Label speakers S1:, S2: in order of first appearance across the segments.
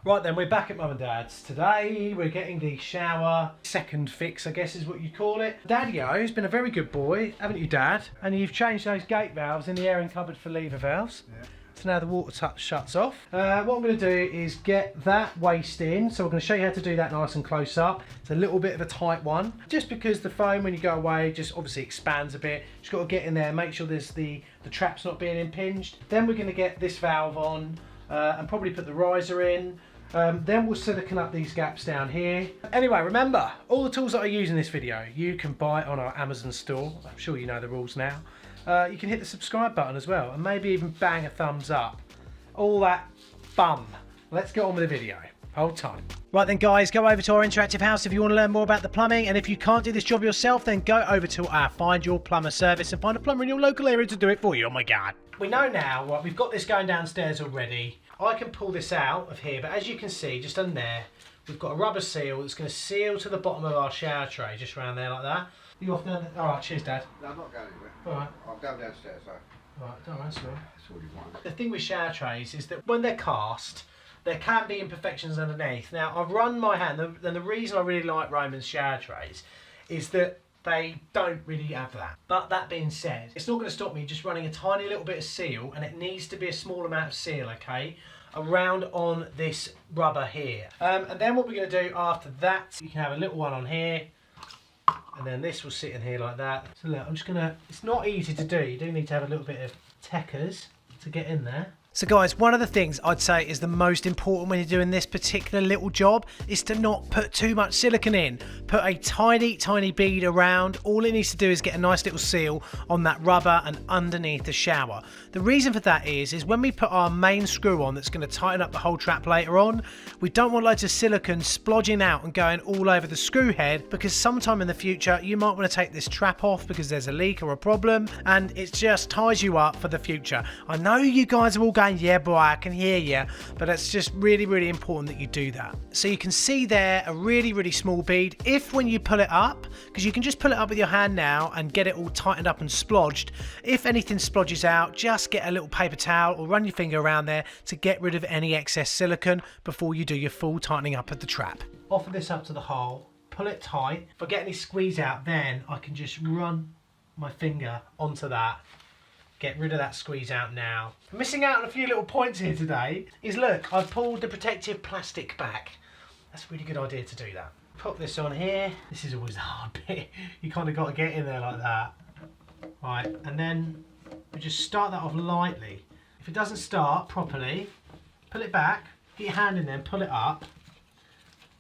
S1: Right then, we're back at Mum and Dad's. Today we're getting the shower second fix, I guess is what you call it. Daddy-o's been a very good boy, haven't you, Dad? And you've changed those gate valves in the airing cupboard for lever valves. Yeah. So now the water shuts off. What I'm going to do is get that waste in. So we're going to show you how to do that nice and close up. It's a little bit of a tight one. Just because the foam, when you go away, just obviously expands a bit. Just got to get in there, make sure there's the trap's not being impinged. Then we're going to get this valve on and probably put the riser in. Then we'll silicone up these gaps down here. Anyway, remember, all the tools that I use in this video, you can buy on our Amazon store. I'm sure you know the rules now. You can hit the subscribe button as well, and maybe even bang a thumbs up. All that fun. Let's get on with the video. Hold time. Right then guys, go over to our interactive house if you want to learn more about the plumbing, and if you can't do this job yourself, then go over to our Find Your Plumber service and find a plumber in your local area to do it for you. Oh my God. We know now, right, we've got this going downstairs already. I can pull this out of here, but as you can see, just under there, we've got a rubber seal that's going to seal to the bottom of our shower tray, just around there like that. You off down there? Alright, cheers Dad.
S2: No, I'm not going anywhere.
S1: Alright.
S2: I'll go downstairs though.
S1: Alright, alright, that's all right.
S2: That's all you want.
S1: The thing with shower trays is that when they're cast, there can be imperfections underneath. Now, I've run my hand, and the reason I really like Roman's shower trays is that they don't really have that. But that being said, it's not going to stop me just running a tiny little bit of seal, and it needs to be a small amount of seal, okay, around on this rubber here. And then what we're going to do after that, you can have a little one on here, and then this will sit in here like that. So look, I'm just going to, it's not easy to do. You do need to have a little bit of techers to get in there. So guys, one of the things I'd say is the most important when you're doing this particular little job is to not put too much silicone in. Put a tiny, tiny bead around. All it needs to do is get a nice little seal on that rubber and underneath the shower. The reason for that is when we put our main screw on that's going to tighten up the whole trap later on, we don't want loads of silicone splodging out and going all over the screw head, because sometime in the future you might want to take this trap off because there's a leak or a problem, and it just ties you up for the future. I know you guys are all going, yeah boy, I can hear you, but it's just really, really important that you do that. So you can see there a really, really small bead. If when you pull it up, because you can just pull it up with your hand now and get it all tightened up and splodged, if anything splodges out, just get a little paper towel or run your finger around there to get rid of any excess silicone before you do your full tightening up of the trap. Offer this up to the hole, pull it tight. If I get any squeeze out, then I can just run my finger onto that. Get rid of that squeeze out now. Missing out on a few little points here today is, look, I've pulled the protective plastic back. That's a really good idea to do that. Put this on here. This is always the hard bit. You kind of got to get in there like that. Right, and then we just start that off lightly. If it doesn't start properly, pull it back, get your hand in there and pull it up.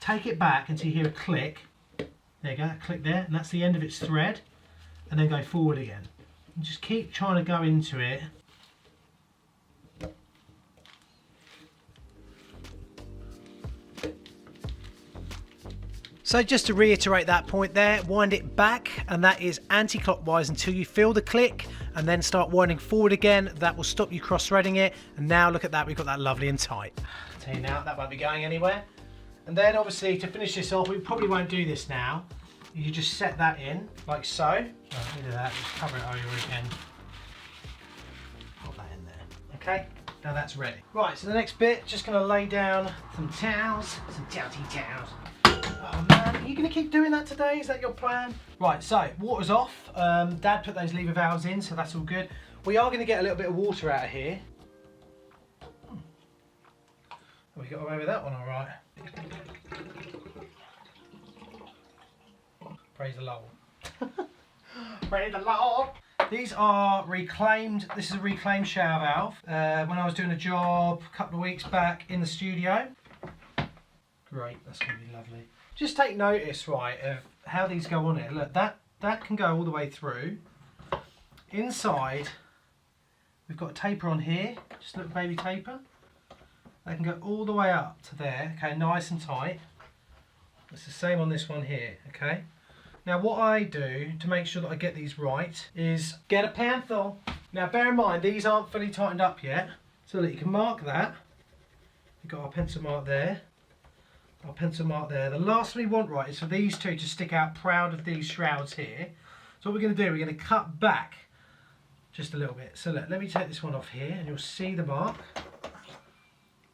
S1: Take it back until you hear a click. There you go, click there, and that's the end of its thread. And then go forward again. And just keep trying to go into it. So just to reiterate that point there, wind it back, and that is anti-clockwise until you feel the click, and then start winding forward again. That will stop you cross-threading it. And now look at that, we've got that lovely and tight. I'll tell you now, that won't be going anywhere. And then obviously to finish this off, we probably won't do this now. You just set that in, like so. Right, look at that, just cover it over again. Put that in there. Okay, now that's ready. Right, so the next bit, just gonna lay down some towels, some towelty towels. Oh man, are you gonna keep doing that today? Is that your plan? Right, so water's off. Dad put those lever valves in, so that's all good. We are gonna get a little bit of water out of here. We got away with that one all right. Praise the Lord. Praise the Lord. These are reclaimed, this is a reclaimed shower valve. When I was doing a job a couple of weeks back in the studio. Great, that's going to be lovely. Just take notice, right, of how these go on here. Look, that can go all the way through. Inside, we've got a taper on here, just a little baby taper. That can go all the way up to there, okay, nice and tight. It's the same on this one here, okay. Now what I do to make sure that I get these right is get a pencil. Now bear in mind these aren't fully tightened up yet, so that you can mark that. We've got our pencil mark there, our pencil mark there. The last thing we want, right, is for these two to stick out proud of these shrouds here. So what we're going to do, we're going to cut back just a little bit. So look, let me take this one off here and you'll see the mark.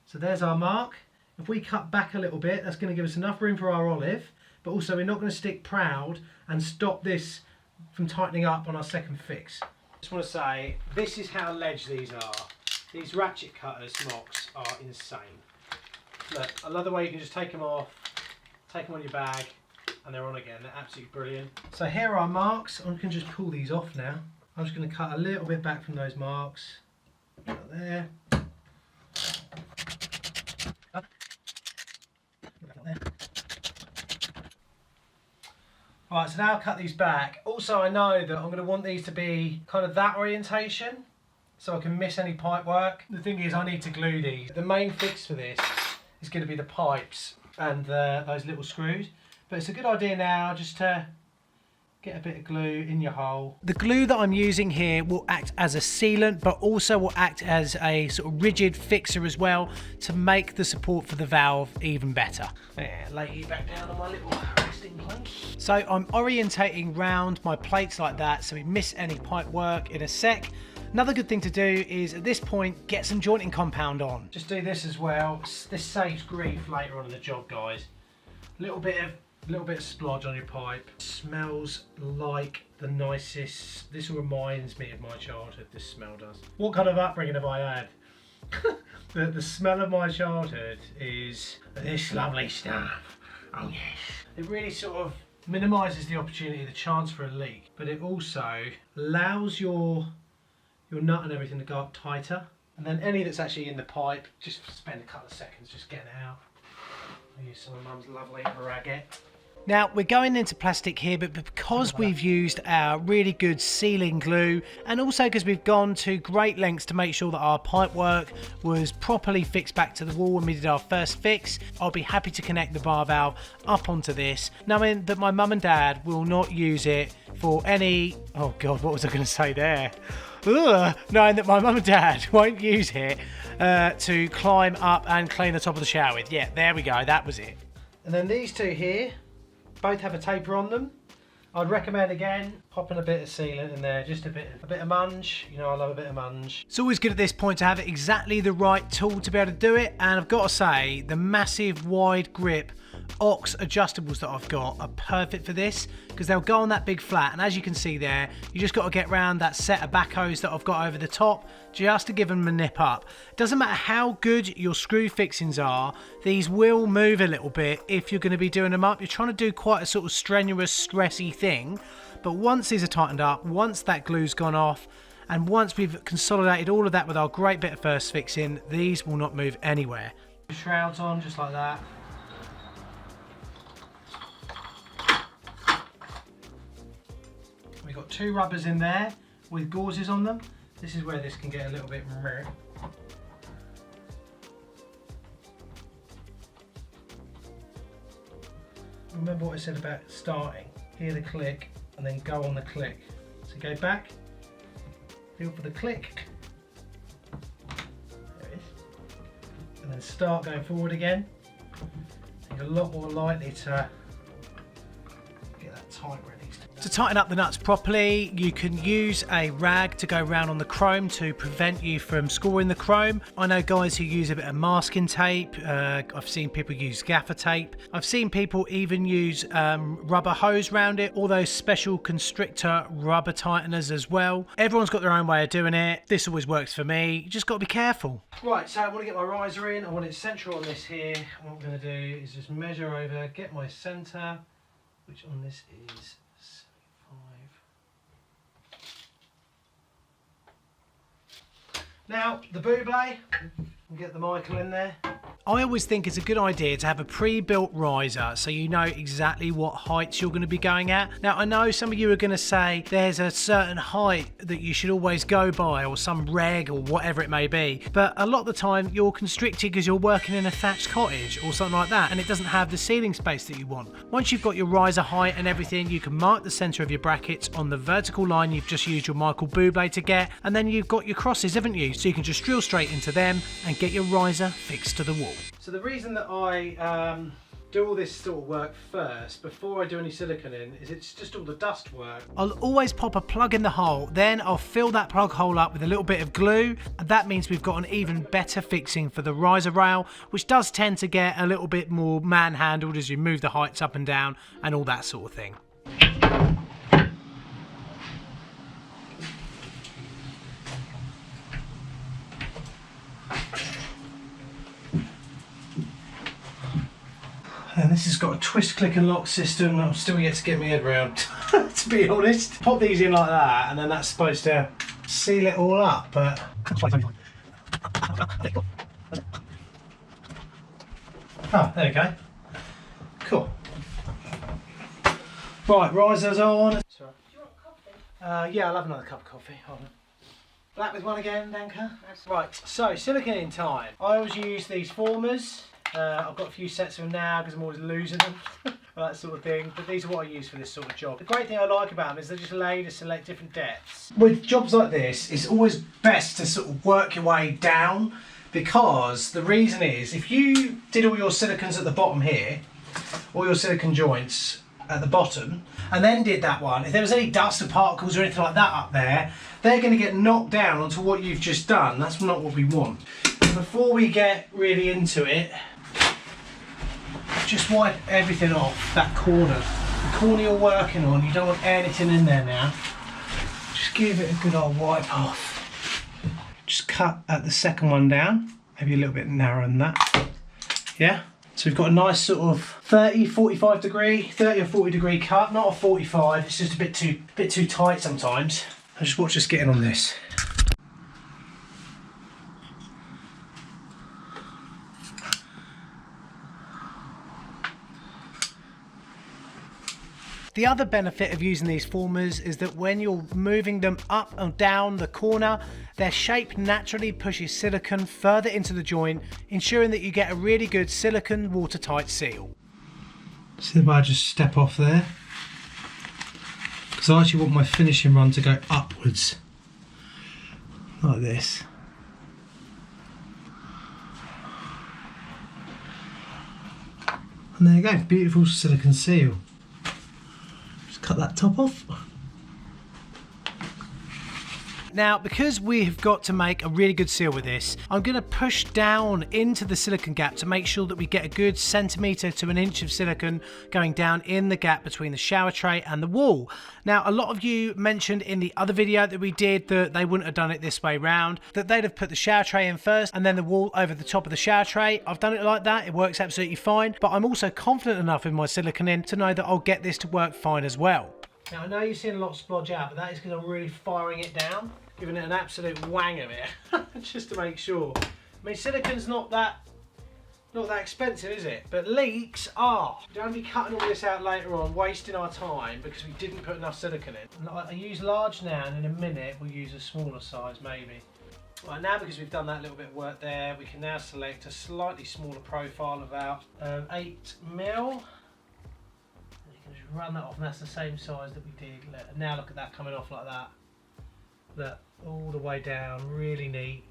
S1: So there's our mark. If we cut back a little bit, that's going to give us enough room for our olive, but also we're not going to stick proud and stop this from tightening up on our second fix. Just want to say, this is how ledge these are. These ratchet cutters smocks are insane. Look, I love the way you can just take them off, take them on your bag, and they're on again. They're absolutely brilliant. So here are our marks. I can just pull these off now. I'm just going to cut a little bit back from those marks. Right there. Right, so now I'll cut these back. Also, I know that I'm going to want these to be kind of that orientation, so I can miss any pipe work. The thing is, I need to glue these. The main fix for this is going to be the pipes and those little screws. But it's a good idea now just to get a bit of glue in your hole. The glue that I'm using here will act as a sealant, but also will act as a sort of rigid fixer as well to make the support for the valve even better. Yeah, lay you back down on my little resting place. So I'm orientating round my plates like that so we miss any pipe work in a sec. Another good thing to do is at this point get some jointing compound on. Just do this as well. This saves grief later on in the job, guys. A little bit of splodge on your pipe. Smells like the nicest. This reminds me of my childhood, this smell does. What kind of upbringing have I had? The smell of my childhood is this lovely stuff. Oh yes. It really sort of minimises the opportunity, the chance for a leak, but it also allows your nut and everything to go up tighter. And then any that's actually in the pipe, just spend a couple of seconds just getting it out. I'll use some of Mum's lovely raggette. Now we're going into plastic here, but because we've used our really good sealing glue and also because we've gone to great lengths to make sure that our pipe work was properly fixed back to the wall when we did our first fix, I'll be happy to connect the bar valve up onto this, knowing that my mum and dad will not use it for any, oh god, what was I going to say there? Ugh, knowing that my mum and dad won't use it to climb up and clean the top of the shower with. Yeah, there we go, that was it. And then these two here both have a taper on them. I'd recommend again popping a bit of sealant in there, just a bit of munge. You know, I love a bit of munge. It's always good at this point to have exactly the right tool to be able to do it, and I've got to say the massive wide grip Ox adjustables that I've got are perfect for this because they'll go on that big flat, and as you can see there, you just got to get around that set of backhoes that I've got over the top just to give them a nip up. Doesn't matter how good your screw fixings are, these will move a little bit if you're going to be doing them up. You're trying to do quite a sort of strenuous, stressy thing, but once these are tightened up, once that glue's gone off, and once we've consolidated all of that with our great bit of first fixing, these will not move anywhere. Shrouds on just like that. We've got two rubbers in there with gauzes on them. This is where this can get a little bit meh. Remember what I said about starting? Hear the click and then go on the click. So go back, feel for the click. There it is. And then start going forward again. You're a lot more likely to get that tight where it needs to be. To tighten up the nuts properly, you can use a rag to go around on the chrome to prevent you from scoring the chrome. I know guys who use a bit of masking tape. I've seen people use gaffer tape. I've seen people even use rubber hose around it, all those special constrictor rubber tighteners as well. Everyone's got their own way of doing it. This always works for me. You just got to be careful. Right, so I want to get my riser in. I want it central on this here. What I'm going to do is just measure over, get my centre, which on this is 75. Now, the buble, we'll get the Michael in there. I always think it's a good idea to have a pre-built riser so you know exactly what heights you're going to be going at. Now, I know some of you are going to say there's a certain height that you should always go by, or some reg or whatever it may be, but a lot of the time you're constricted because you're working in a thatched cottage or something like that and it doesn't have the ceiling space that you want. Once you've got your riser height and everything, you can mark the centre of your brackets on the vertical line you've just used your Michael Bublé to get, and then you've got your crosses, haven't you? So you can just drill straight into them and get your riser fixed to the wall. So the reason that I do all this sort of work first before I do any silicone in is it's just all the dust work. I'll always pop a plug in the hole, then I'll fill that plug hole up with a little bit of glue, and that means we've got an even better fixing for the riser rail, which does tend to get a little bit more manhandled as you move the heights up and down and all that sort of thing. And this has got a twist, click and lock system that I'm still yet to get my head around, to be honest. Pop these in like that and then that's supposed to seal it all up, but... Oh, there you go. Cool. Right, risers on. Sorry. Do you want coffee? Yeah, I'll have another cup of coffee. Hold on. Black with one again, Danka. Right, so silicone in time. I always use these formers. I've got a few sets of them now because I'm always losing them, that sort of thing, but these are what I use for this sort of job. The great thing I like about them is they just allow you to select different depths. With jobs like this, it's always best to sort of work your way down, because the reason is, if you did all your silicones at the bottom here, all your silicone joints at the bottom, and then did that one, if there was any dust or particles or anything like that up there, they're going to get knocked down onto what you've just done. That's not what we want. Before we get really into it, just wipe everything off that corner. The corner you're working on, you don't want anything in there now. Just give it a good old wipe off. Just cut at the second one down, maybe a little bit narrower than that. Yeah? So we've got a nice sort of 30 or 40 degree cut, not a 45, it's just a bit too tight sometimes. And just watch us getting on this. The other benefit of using these formers is that when you're moving them up and down the corner, their shape naturally pushes silicone further into the joint, ensuring that you get a really good silicone watertight seal. See if I just step off there, because I actually want my finishing run to go upwards, like this. And there you go, beautiful silicone seal. Cut that top off. Now, because we have got to make a really good seal with this, I'm going to push down into the silicone gap to make sure that we get a good centimetre to an inch of silicone going down in the gap between the shower tray and the wall. Now, a lot of you mentioned in the other video that we did that they wouldn't have done it this way round, that they'd have put the shower tray in first and then the wall over the top of the shower tray. I've done it like that, it works absolutely fine, but I'm also confident enough in my silicone in to know that I'll get this to work fine as well. Now, I know you're seeing a lot splodge out, but that is because I'm really firing it down, giving it an absolute wang of it, just to make sure. I mean, silicone's not that expensive, is it? But leaks are. We don't be cutting all this out later on, wasting our time because we didn't put enough silicone in. I use large now, and in a minute we'll use a smaller size maybe. Right, now because we've done that little bit of work there, we can now select a slightly smaller profile, about 8mm. Run that off, and that's the same size that we did. Now look at that coming off like that. Look, all the way down, really neat.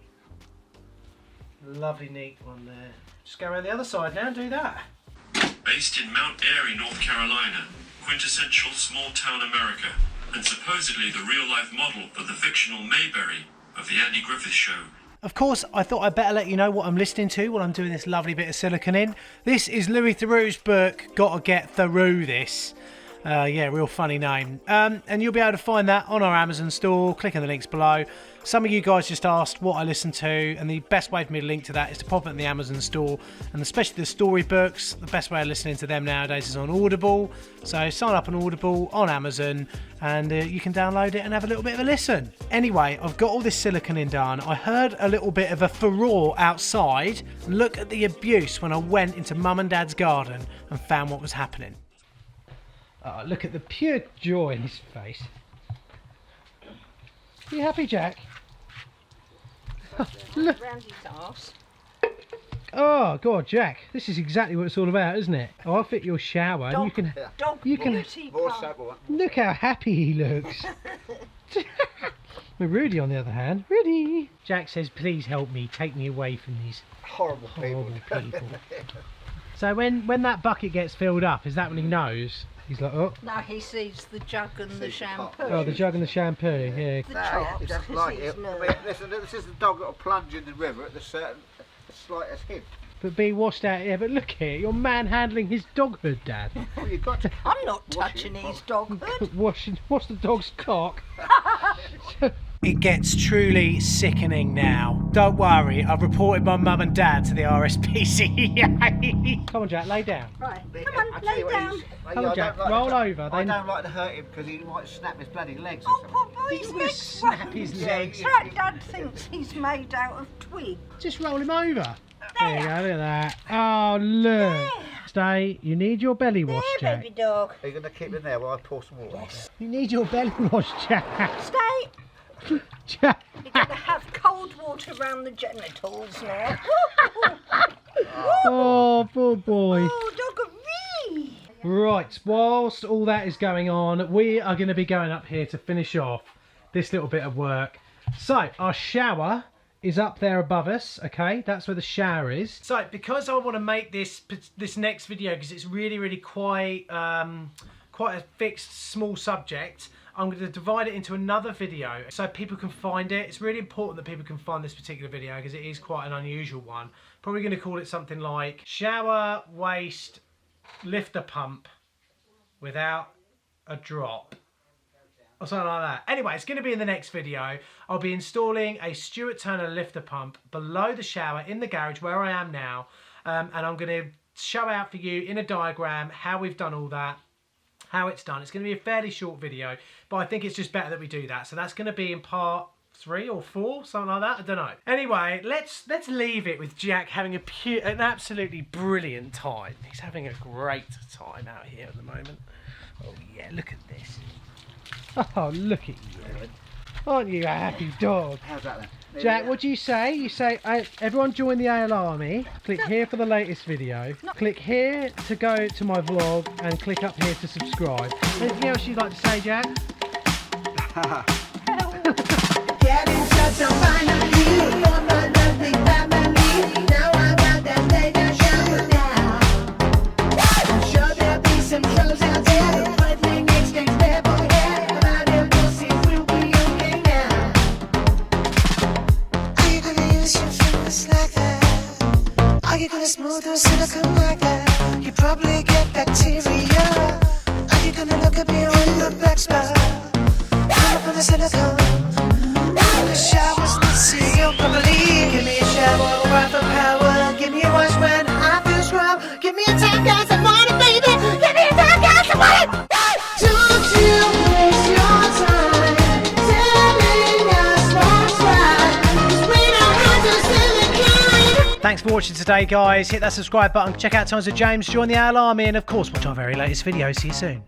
S1: Lovely neat one there. Just go around the other side now and do that.
S3: Based in Mount Airy, North Carolina, quintessential small town America, and supposedly the real life model for the fictional Mayberry of the Andy Griffith Show.
S1: Of course, I thought I'd better let you know what I'm listening to while I'm doing this lovely bit of silicone in. This is Louis Theroux's book, Gotta Get Through This. Yeah, real funny name. And you'll be able to find that on our Amazon store. Click on the links below. Some of you guys just asked what I listen to, and the best way for me to link to that is to pop it in the Amazon store. And especially the storybooks, the best way of listening to them nowadays is on Audible. So sign up on Audible on Amazon, and you can download it and have a little bit of a listen. Anyway, I've got all this silicone in done. I heard a little bit of a furore outside. Look at the abuse when I went into Mum and Dad's garden and found what was happening. Look at the pure joy in his face. Are you happy, Jack? Look.
S4: Round his arse.
S1: Oh God, Jack! This is exactly what it's all about, isn't it? Oh, I'll fit your shower, and you can. Look how happy he looks. With Rudy, on the other hand, Rudy. Jack says, "Please help me. Take me away from these
S2: horrible people."
S1: So when that bucket gets filled up, is that when he knows? He's like, oh.
S4: No, he sees the jug and the shampoo.
S1: Oh, the jug and the shampoo, yeah.
S4: The
S2: No,
S4: chops,
S2: he doesn't
S4: 'cause
S2: like
S4: he's
S2: it.
S4: nervous.
S2: I mean, listen, this is the dog that'll plunge in the river at the slightest hint.
S1: But be washed out, yeah, but look here, you're manhandling his doghood, Dad.
S2: Well, you've got to.
S4: I'm not
S2: wash
S4: touching
S2: it.
S4: his doghood.
S1: Wash the dog's cock. It gets truly sickening now. Don't worry, I've reported my mum and dad to the RSPCA. Come on, Jack, lay down.
S4: Right,
S2: I
S4: come on,
S2: tell
S4: lay
S2: you what,
S4: down.
S1: Come on, Jack, roll over.
S2: I
S1: Then
S2: don't like to hurt him because he might snap his bloody legs or
S4: Oh,
S2: something.
S4: poor boy's
S1: He's gonna
S4: legs
S1: snap
S4: won't.
S1: his
S2: Yeah,
S1: legs.
S2: yeah.
S4: Right, Dad thinks he's made out of twig.
S1: Just roll him over. There you go, look at that. Oh, look. Stay. You need your belly wash,
S4: There,
S1: Jack.
S4: baby dog.
S2: Are you going to keep him there while I pour some water?
S4: Yes.
S1: You need your belly wash, Jack.
S4: Stay.
S1: Jack.
S4: You're going to have cold water around the genitals now.
S1: Oh, poor boy.
S4: Oh, doggeree.
S1: Right, whilst all that is going on, we are going to be going up here to finish off this little bit of work. So, our shower is up there above us, okay? That's where the shower is. So, because I want to make this next video, because it's really quite a fixed, small subject, I'm going to divide it into another video so people can find it. It's really important that people can find this particular video because it is quite an unusual one. Probably going to call it something like shower waste lifter pump without a drop or something like that. Anyway, it's going to be in the next video. I'll be installing a Stuart Turner lifter pump below the shower in the garage where I am now, and I'm going to show out for you in a diagram how we've done all that, how it's done. It's going to be a fairly short video, but I think it's just better that we do that. So that's going to be in part 3 or 4, something like that. I don't know. Anyway, let's leave it with Jack having an absolutely brilliant time. He's having a great time out here at the moment. Oh yeah, look at this. Oh, look at you. Aren't you a happy dog?
S2: How's that then? There
S1: Jack,
S2: we go.
S1: what do you say? You say, everyone join the AL Army. Click here for the latest video. Click here to go to my vlog and click up here to subscribe. Anything else you'd like to say, Jack?
S5: Get in touch and finally, you're my lovely family. Now I got that later shower down. I'm sure there'll be some trolls out there, but they next thing's there for hair. About it, we'll see if we'll be okay now. Are you gonna use your fingers like that? Are you gonna smooth those silicone like that? You probably get bacteria. Are you gonna look at me on the back spot? Come up on the silicone. The shower's not see you properly. Give me a shower, right for power. Give me a wash when I feel scrub. Give me a time, guys, I want it, baby. Give me a time, guys, I want it. Don't you waste your time telling us what's right. 'Cause we don't have to silicone.
S1: Thanks for watching today, guys. Hit that subscribe button. Check out Tons of James. Join the AL Army. And, of course, watch our very latest video. See you soon.